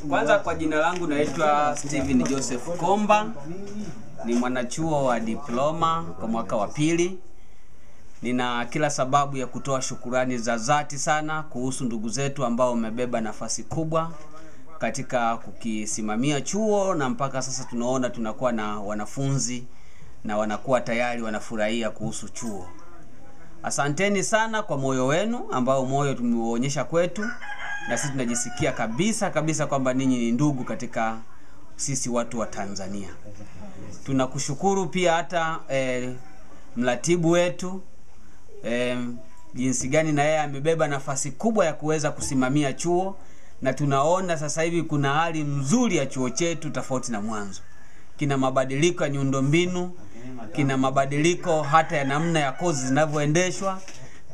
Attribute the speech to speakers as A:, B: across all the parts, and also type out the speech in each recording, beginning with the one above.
A: Kwanza kwa jina langu naitwa Steven Joseph Komba. Ni mwanachuo wa diploma kwa mwaka wa pili. Nina kila sababu ya kutoa shukurani za dhati sana kuhusu ndugu zetu ambao wamebeba nafasi kubwa katika kukisimamia chuo, na mpaka sasa tunaona tunakuwa na wanafunzi na wanakuwa tayari wanafurahia kuhusu chuo. Asanteni sana kwa moyo wenu ambao moyo tumeonyesha kwetu, na sisi tunajisikia kabisa kwamba ninyi ni ndugu katika sisi watu wa Tanzania. Tunakushukuru pia hata mratibu wetu jinsi gani na yeye amebeba nafasi kubwa ya kuweza kusimamia chuo, na tunaona sasa hivi kuna hali nzuri ya chuo chetu tofauti na mwanzo. Kina mabadiliko ya miundombinu, kina mabadiliko hata ya namna ya kozi zinavyoendeshwa,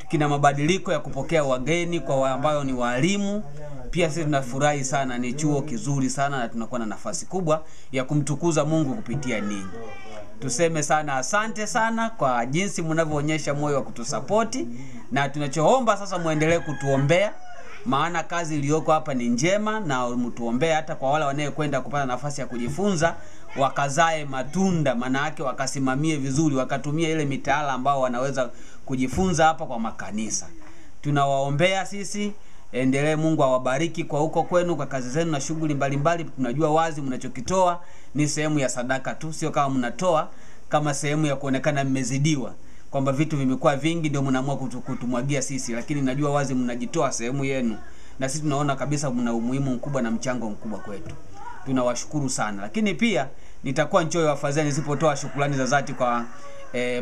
A: kina mabadiliko ya kupokea wageni kwa ambao ni walimu. Pia sisi tunafurahi sana, ni chuo kizuri sana na tunakuwa na nafasi kubwa ya kumtukuza Mungu kupitia ninyi. Tuseme sana asante sana kwa jinsi mnavyoonyesha moyo wa kutusapoti, na tunachoomba sasa muendelee kutuombea, maana kazi iliyoko hapa ni njema, na mtuombee hata kwa wale wanaokwenda kupata nafasi ya kujifunza wakazae matunda, maana yake wakasimamie vizuri, wakatumia ile mitaala ambao wanaweza kujifunza hapa kwa makanisa. Tunawaombea sisi, endelee Mungu awabariki kwa huko kwenu, kwa kazi zenu na shughuli mbalimbali. Tunajua wazi mnachokitoa ni sehemu ya sadaka tu, sio kama mnatoa kama sehemu ya kuonekana mmezidiwa, kwamba vitu vimekuwa vingi ndio mnaamua kutumwagia sisi, lakini najua wazi mnajitoa sehemu yenu, na sisi tunaona kabisa mna umuhimu mkubwa na mchango mkubwa kwetu. Tunawashukuru sana. Lakini pia nitakuwa nchoyo wa fadhili nisipotoa shukrani za dhati kwa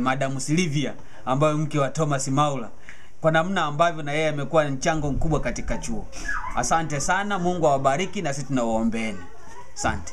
A: Madam Silvia ambaye mke wa Thomas Maula, kwa namna ambavyo na yeye amekuwa mchango mkubwa katika chuo. Asante sana, Mungu awabariki, na sisi tunawaombeeni. Asante.